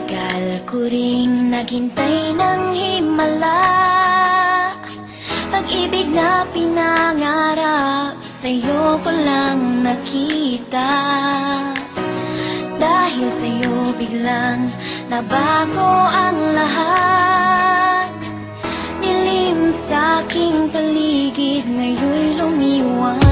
tagal ko ring naghintay ng himala, pag-ibig na pinangarap sa'yo ko lang nakita. Dahil sa'yo biglang nabago ang lahat, dilim sa aking paligid ngayon'y lumiwanag.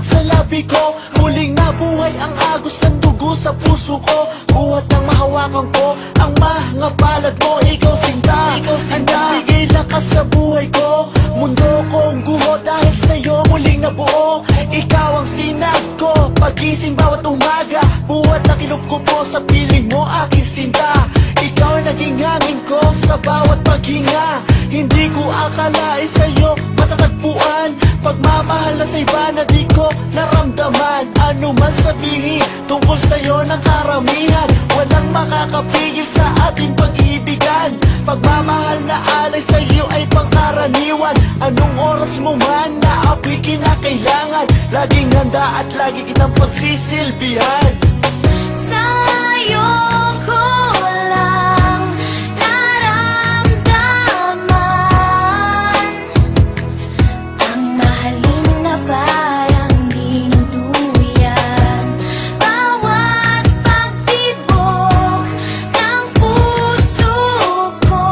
Sa labi ko, muling nabuhay ang agos ng dugo sa puso ko. Buhat ng mahawakan ko ang mga palad mo. Ikaw sinta, ang nagbigay lakas sa buhay ko. Mundo kong guho dahil sa'yo muling nabuo. Ikaw ang sinag ko, pagising bawat umaga. Buhat na kinukupo sa piling mo aking sinta. Ikaw ang naging hangin ko sa bawat paghinga. Hindi ko akalain sa'yo matatagpuan pagmamahal na sa iba na di ko naramdaman. Ano man sabihin tungkol sa'yo ng karamihan, walang makakapigil sa ating pag-ibigan. Pagmamahal na alay sa'yo ay pangkaraniwan. Anong oras mo man na ako'y kinakailangan, laging handa at lagi kitang pagsisilbihan. Sa'yo ko lang naramdaman ang mahalin na parang dinuduyan. Bawat pagtibok ng puso ko,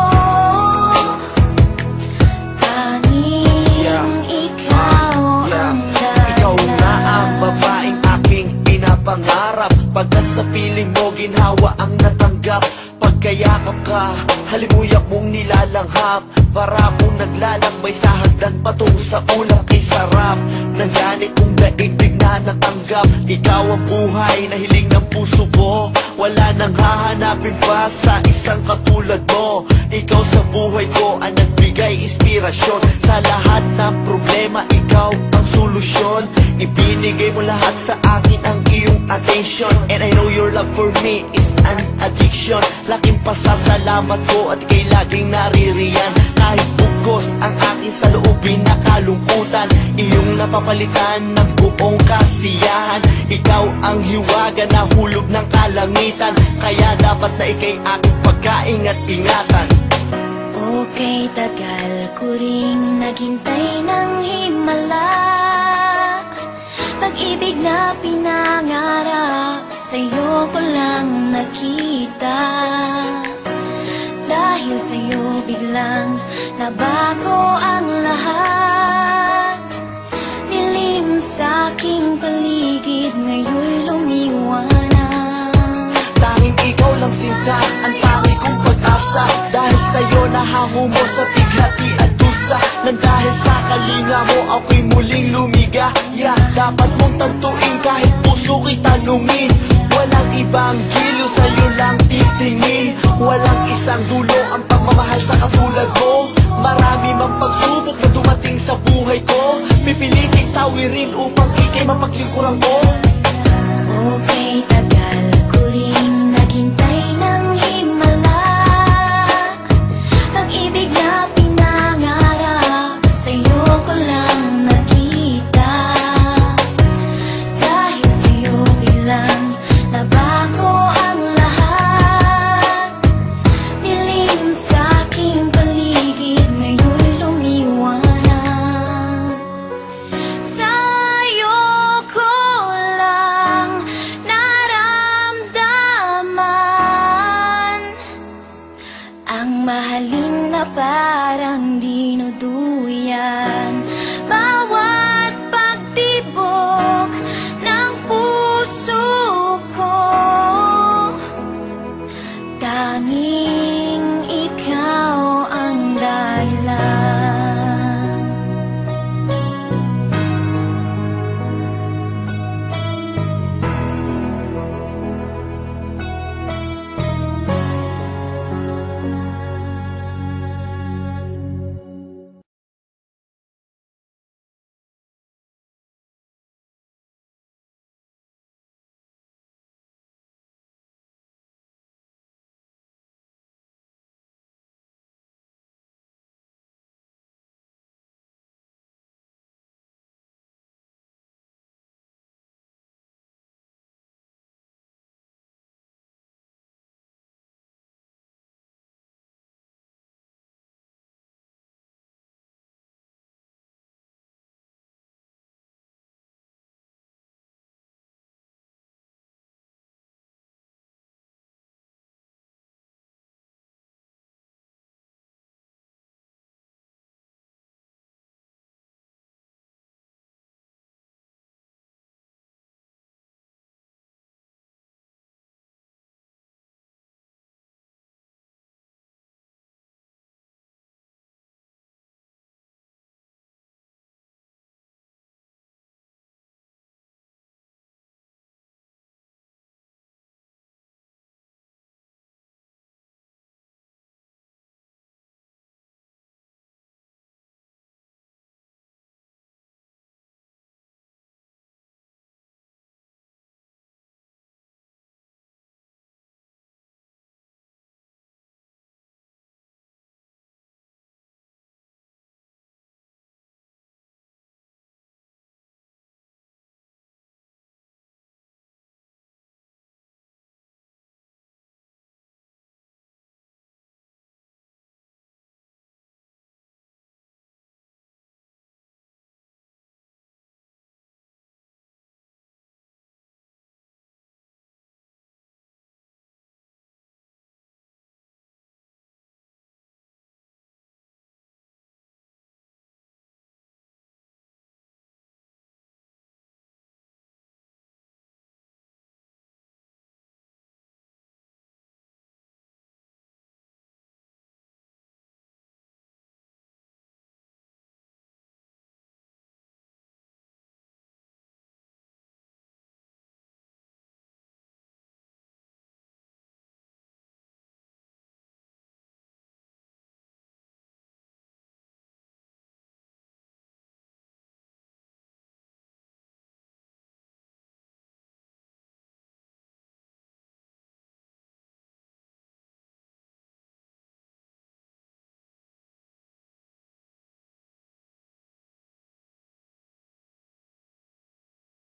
tanging ikaw ang dahilan. Ikaw na ang babaeng aking pinapangarap, pagkat sa piling mo ginhawa ang natanggap. Pagkayakap ka, halimuyak mong nilalanghap, para akong naglalakbay sa hagdan patung sa ulap kay sarap. Ng ganit kong daigdig na natanggap, ikaw ang buhay na hiling ng puso ko. Wala nang hahanapin pa sa isang katulad mo. Ikaw sa buhay ko ang nagbigay inspirasyon. Sa lahat ng problema, ikaw ang solusyon. Ibinigay mo lahat sa akin ang iyong attention, and I know your love for me is an addiction. Laking pasasalamat ko at ika'y laging naririyan. Kahit bugos ang akin sa loobin na kalungkutan, iyong napapalitan ng buong kasiyahan. Ikaw ang hiwaga na hulog ng kalangitan, kaya dapat na ika'y aking pagkaingat-ingatan. Okay, tagal ko ring naghintay ng himala, pag-ibig na pinangarap sa'yo ko lang nakita. Dahil sa'yo biglang nabago ang lahat, dilim sa aking paligid ngayon'y lumiwanag. Tanging ikaw lang sinta, ang tangi kong pag-asa. Dahil sa'yo nahango mo sa bighati at dusa. Nang dahil sa kalinga mo ako'y muling lumigaya. Dapat mong tantuin kahit puso ko'y tanungin. Walang ibang giliw, sa'yo lang titingin. Walang isang dulo ang pagmamahal sa katulad mo. Marami mang pagsubok na dumating sa buhay ko, pipiliting tawirin upang ika'y mapaglingkuran ko. Okay,